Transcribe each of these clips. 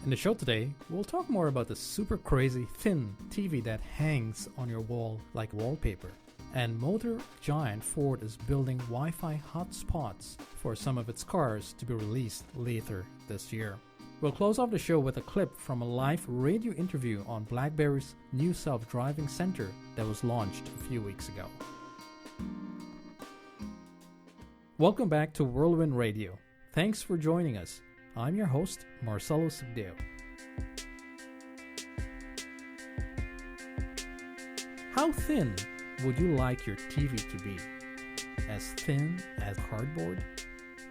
In the show today, we'll talk more about the super crazy thin TV that hangs on your wall like wallpaper. And motor giant Ford is building Wi-Fi hotspots for some of its cars to be released later this year. We'll close off the show with a clip from a live radio interview on BlackBerry's new self-driving center that was launched a few weeks ago. Welcome back to Whirlwind Radio. Thanks for joining us. I'm your host, Marcelo Sugdeo. How thin would you like your TV to be? As thin as cardboard?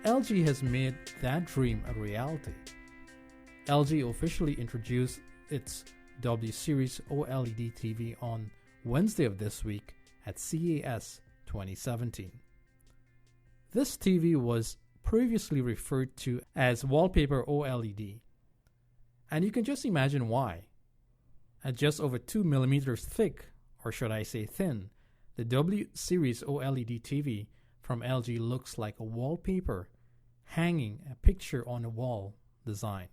LG has made that dream a reality. LG officially introduced its W-Series OLED TV on Wednesday of this week at CES 2017. This TV was previously referred to as Wallpaper OLED, and you can just imagine why. At just over 2 millimeters thick, or should I say thin, the W-Series OLED TV from LG looks like a wallpaper hanging a picture on a wall design.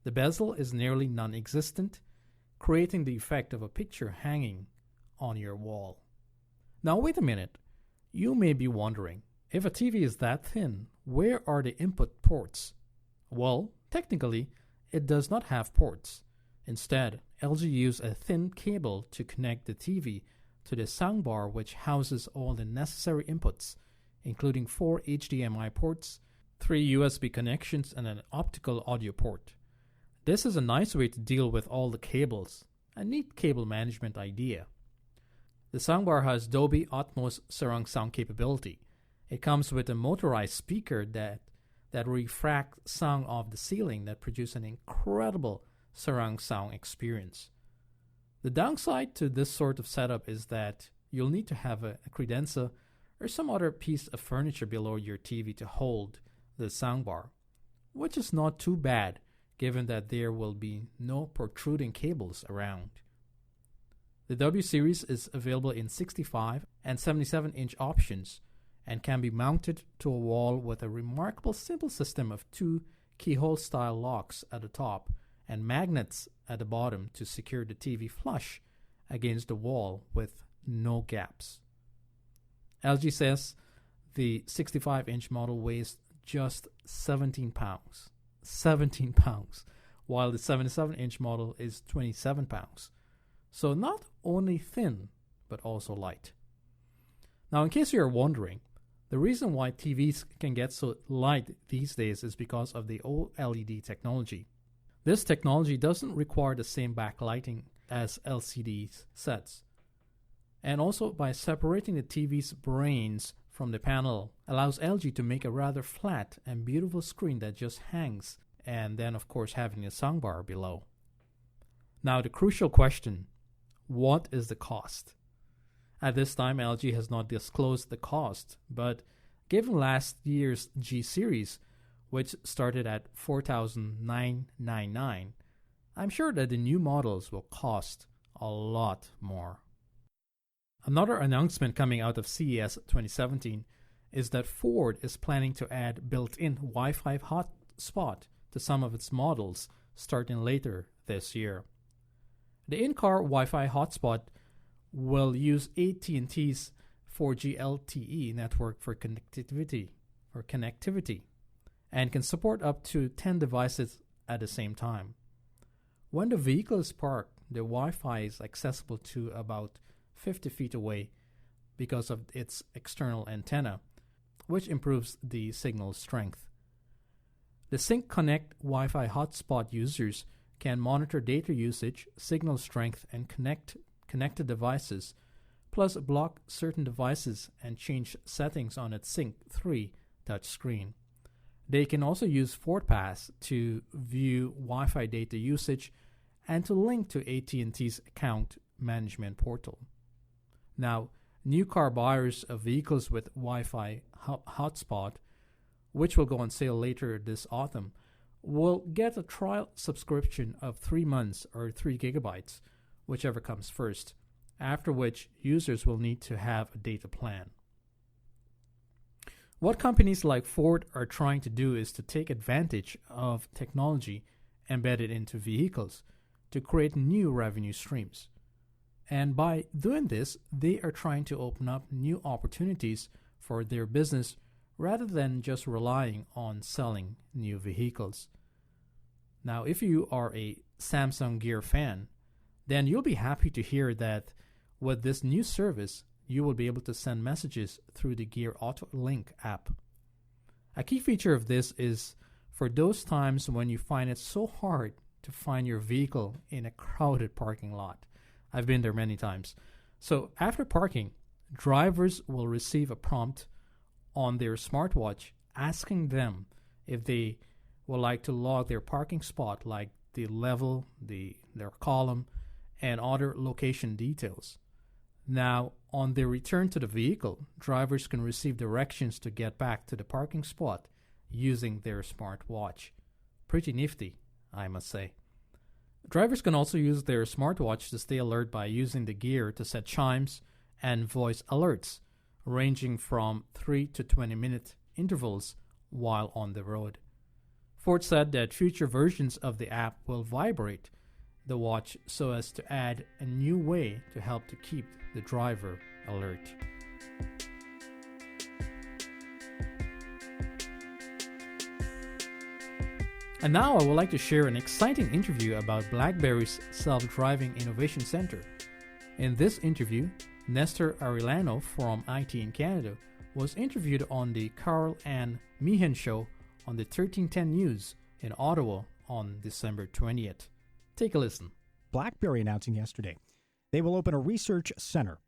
The bezel is nearly non-existent, creating the effect of a picture hanging on your wall. Now wait a minute, you may be wondering, if a TV is that thin, where are the input ports? Well, technically, it does not have ports. Instead, LG used a thin cable to connect the TV to the soundbar, which houses all the necessary inputs, including 4 HDMI ports, 3 USB connections, and an optical audio port. This is a nice way to deal with all the cables, a neat cable management idea. The soundbar has Dolby Atmos surround sound capability. It comes with a motorized speaker that refracts sound off the ceiling that produces an incredible surround sound experience. The downside to this sort of setup is that you'll need to have a credenza or some other piece of furniture below your TV to hold the soundbar, which is not too bad given that there will be no protruding cables around. The W-Series is available in 65 and 77-inch options and can be mounted to a wall with a remarkable simple system of 2 keyhole-style locks at the top and magnets at the bottom to secure the TV flush against the wall with no gaps. LG says the 65-inch model weighs just 17 pounds. 17 pounds, while the 77-inch model is 27 pounds. So not only thin, but also light. Now, in case you're wondering, the reason why TVs can get so light these days is because of the OLED technology. This technology doesn't require the same backlighting as LCD sets. And also, by separating the TV's brains from the panel, allows LG to make a rather flat and beautiful screen that just hangs, and then of course having a soundbar below. Now the crucial question, what is the cost? At this time, LG has not disclosed the cost, but given last year's G series, which started at $4,999, I'm sure that the new models will cost a lot more. Another announcement coming out of CES 2017 is that Ford is planning to add built-in Wi-Fi hotspot to some of its models starting later this year. The in-car Wi-Fi hotspot will use AT&T's 4G LTE network for connectivity, and can support up to 10 devices at the same time. When the vehicle is parked, the Wi-Fi is accessible to about 50 feet away because of its external antenna, which improves the signal strength. The Sync Connect Wi-Fi hotspot users can monitor data usage, signal strength, and connected devices, plus block certain devices and change settings on its Sync 3 touchscreen. They can also use FordPass to view Wi-Fi data usage and to link to AT&T's account management portal. Now, new car buyers of vehicles with Wi-Fi hotspot, which will go on sale later this autumn, will get a trial subscription of 3 months or 3 gigabytes, whichever comes first, after which users will need to have a data plan. What companies like Ford are trying to do is to take advantage of technology embedded into vehicles to create new revenue streams. And by doing this, they are trying to open up new opportunities for their business rather than just relying on selling new vehicles. Now, if you are a Samsung Gear fan, then you'll be happy to hear that with this new service, you will be able to send messages through the Gear Auto Link app. A key feature of this is for those times when you find it so hard to find your vehicle in a crowded parking lot. I've been there many times. So after parking, drivers will receive a prompt on their smartwatch asking them if they would like to log their parking spot, like the level, their column, and other location details. Now, on their return to the vehicle, drivers can receive directions to get back to the parking spot using their smartwatch. Pretty nifty, I must say. Drivers can also use their smartwatch to stay alert by using the gear to set chimes and voice alerts, ranging from 3 to 20-minute intervals while on the road. Ford said that future versions of the app will vibrate the watch so as to add a new way to help to keep the driver alert. And now I would like to share an exciting interview about BlackBerry's Self-Driving Innovation Center. In this interview, Nestor Arellano from IT in Canada was interviewed on the Carl and Meehan Show on the 1310 News in Ottawa on December 20th. Take a listen. BlackBerry announcing yesterday they will open a research center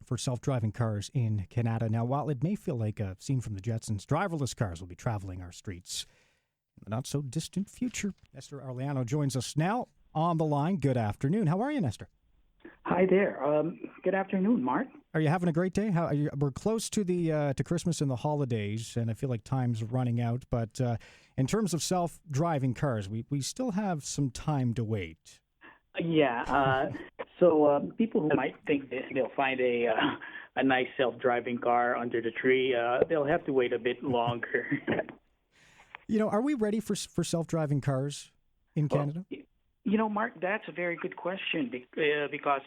for self-driving cars in Canada. Now, while it may feel like a scene from the Jetsons, driverless cars will be traveling our streets in the not-so-distant future. Nestor Arellano joins us now on the line. Good afternoon. How are you, Nestor? Hi there. Good afternoon, Mark. Are you having a great day? How are you? We're close to the to Christmas and the holidays, and I feel like time's running out. But in terms of self-driving cars, we still have some time to wait. Yeah. So people who might think they'll find a nice self-driving car under the tree, they'll have to wait a bit longer. You know, are we ready for self-driving cars in Canada? Well, you know, Mark, that's a very good question because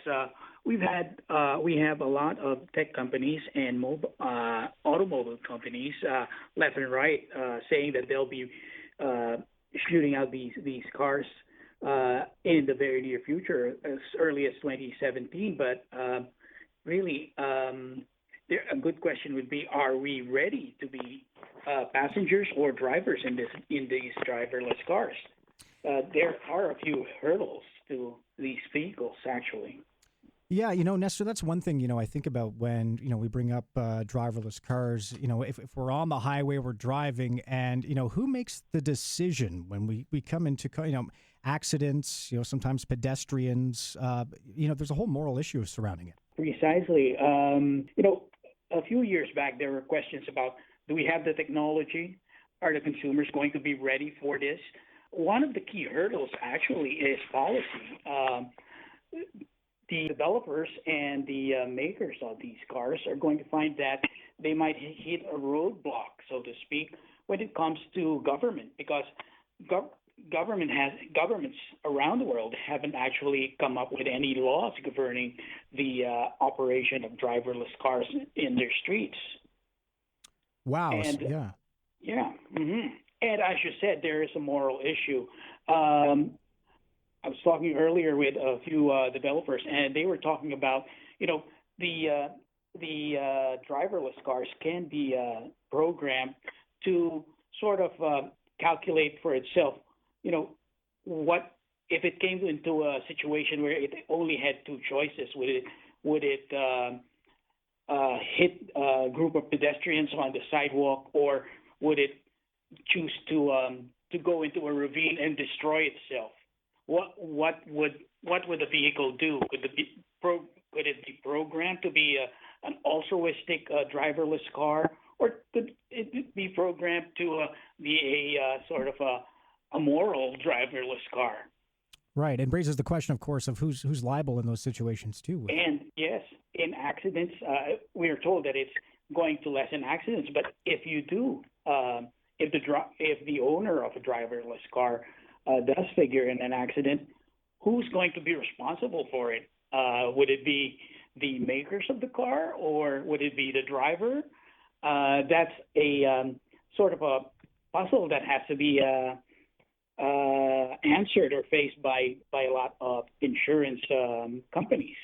we have a lot of tech companies and automobile companies left and right saying that they'll be shooting out these cars in the very near future, as early as 2017. But really, a good question would be: are we ready to be passengers or drivers in these driverless cars? There are a few hurdles to these vehicles, actually. Yeah, you know, Nestor, that's one thing, I think about when, we bring up driverless cars. If we're on the highway, we're driving, and, who makes the decision when we come into, accidents, sometimes pedestrians, there's a whole moral issue surrounding it. Precisely. A few years back, there were questions about, do we have the technology? Are the consumers going to be ready for this? One of the key hurdles actually is policy. The developers and the makers of these cars are going to find that they might hit a roadblock, so to speak, when it comes to government, because governments around the world haven't actually come up with any laws governing the operation of driverless cars in their streets. Wow. And, yeah. Yeah. Mm-hmm. And as you said, there is a moral issue. I was talking earlier with a few developers, and they were talking about, the driverless cars can be programmed to sort of calculate for itself, what if it came into a situation where it only had two choices? Would it hit a group of pedestrians on the sidewalk, or would it choose to go into a ravine and destroy itself? What would the vehicle do? Could it be programmed to be an altruistic driverless car, or could it be programmed to be a sort of a moral driverless car? Right, and raises the question, of course, of who's liable in those situations too. And yes, in accidents, we are told that it's going to lessen accidents. But if you do, if the owner of a driverless car does figure in an accident, who's going to be responsible for it? Would it be the makers of the car, or would it be the driver? That's a sort of a puzzle that has to be answered or faced by a lot of insurance companies.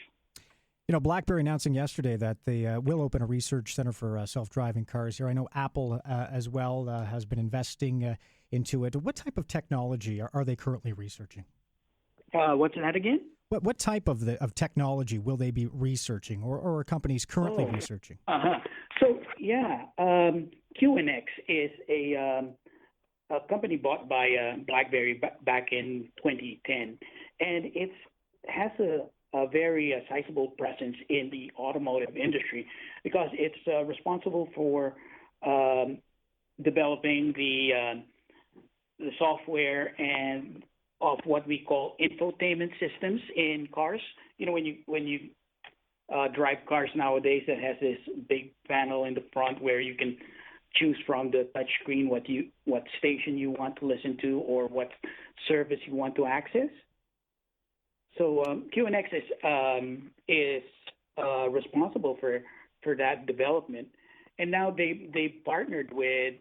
BlackBerry announcing yesterday that they will open a research center for self-driving cars here. I know Apple as well has been investing into it. What type of technology are they currently researching? What's that again? What type of technology will they be researching, or are companies currently researching? So yeah, QNX is a company bought by BlackBerry back in 2010, and it has a very sizable presence in the automotive industry because it's responsible for developing the software and of what we call infotainment systems in cars. When you drive cars nowadays, that has this big panel in the front where you can choose from the touch screen what station you want to listen to or what service you want to access. So QNX is responsible for that development, and now they partnered with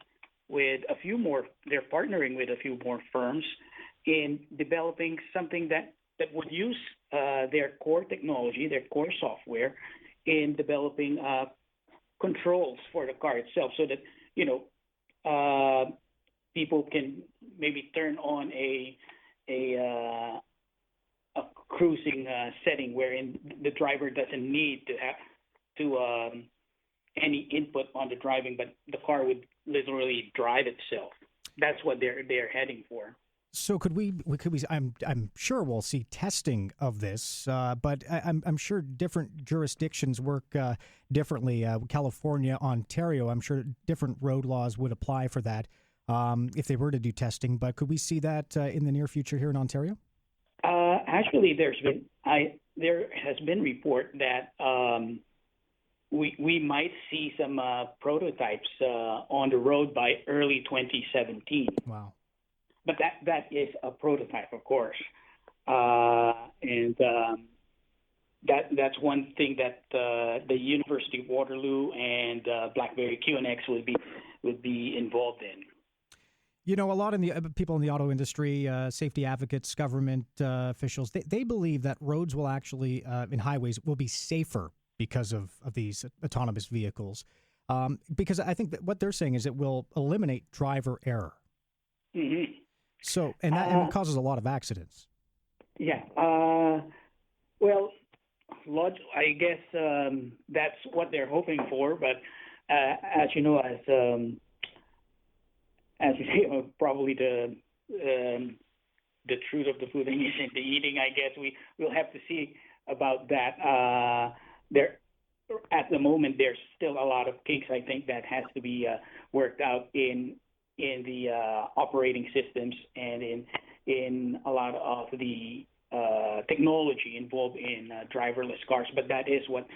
a few more. They're partnering with a few more firms in developing something that would use their core technology, their core software, in developing controls for the car itself, so that people can maybe turn on a cruising setting wherein the driver doesn't need to have any input on the driving, but the car would literally drive itself. That's what they're heading for. So could we? I'm sure we'll see testing of this, but I'm sure different jurisdictions work differently. California, Ontario, I'm sure different road laws would apply for that if they were to do testing. But could we see that in the near future here in Ontario? Actually, there has been report that we might see some prototypes on the road by early 2017. Wow. But that is a prototype, of course, and that's one thing that the University of Waterloo and BlackBerry QNX would be involved in. A lot of the people in the auto industry, safety advocates, government officials, they believe that roads will actually, in highways, will be safer because of these autonomous vehicles. Because I think that what they're saying is it will eliminate driver error. Mm-hmm. So, and that causes a lot of accidents. Yeah. Well, I guess that's what they're hoping for. But as you know, as you say, probably the truth of the pudding is in the eating. I guess we'll have to see about that. At the moment, there's still a lot of kinks, I think, that has to be worked out in the operating systems and in a lot of the technology involved in driverless cars. But that is what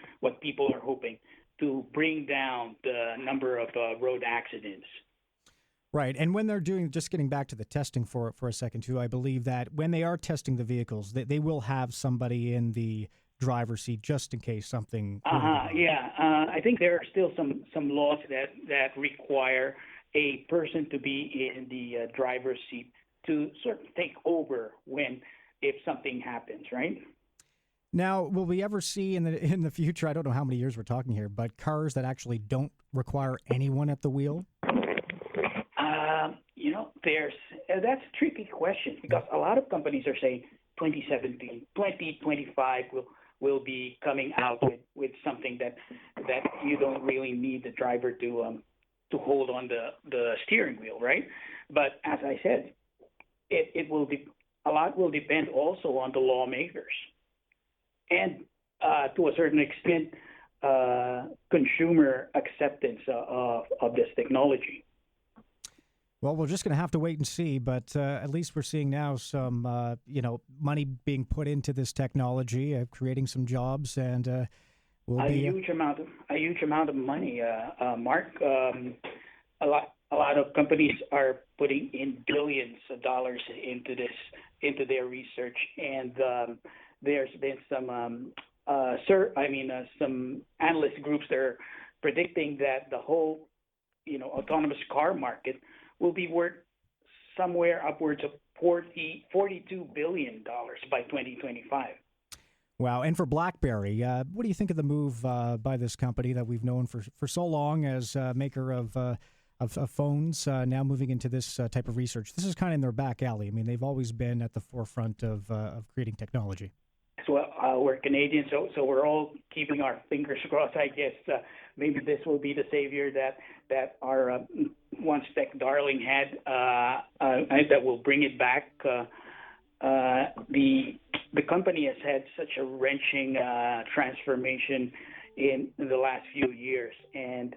people are hoping, to bring down the number of road accidents. Right. And when they're just getting back to the testing for a second, too, I believe that when they are testing the vehicles, they will have somebody in the driver's seat just in case something. Yeah. I think there are still some laws that require a person to be in the driver's seat to sort of take over if something happens, right? Now, will we ever see in the future, I don't know how many years we're talking here, but cars that actually don't require anyone at the wheel? That's a tricky question because a lot of companies are saying 2017, 2025 will be coming out with something that you don't really need the driver to hold on the steering wheel, right? But as I said, it will be a lot will depend also on the lawmakers and to a certain extent consumer acceptance of this technology. Well, we're just going to have to wait and see, but at least we're seeing now some, money being put into this technology, creating some jobs, and a huge amount of money, Mark. A a lot of companies are putting in billions of dollars into their research, and there's been some some analyst groups that are predicting that the whole autonomous car market will be worth somewhere upwards of $42 billion by 2025. Wow. And for BlackBerry, what do you think of the move by this company that we've known for so long as maker of phones, now moving into this type of research? This is kind of in their back alley. I mean, they've always been at the forefront of creating technology. So we're Canadian, so we're all keeping our fingers crossed. I guess maybe this will be the savior that our once tech darling had, that will bring it back. The company has had such a wrenching transformation in the last few years, and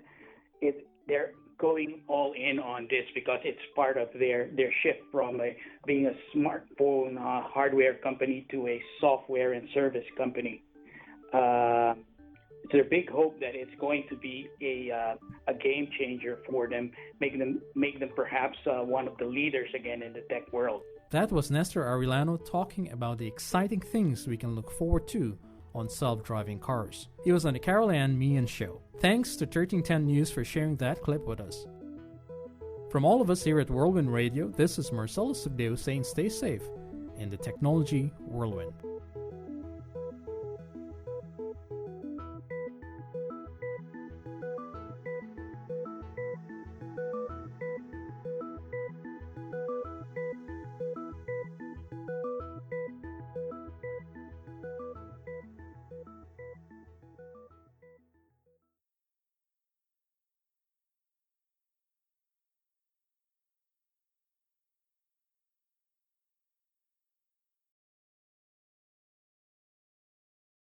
they're going all in on this because it's part of their shift from being a smartphone hardware company to a software and service company. It's their big hope that it's going to be a game changer for them, make them perhaps one of the leaders again in the tech world. That was Nestor Arellano talking about the exciting things we can look forward to on self-driving cars. He was on the Carol Ann Meehan Show. Thanks to 1310 News for sharing that clip with us. From all of us here at Whirlwind Radio, this is Marcelo Sugdeo saying stay safe in the technology whirlwind.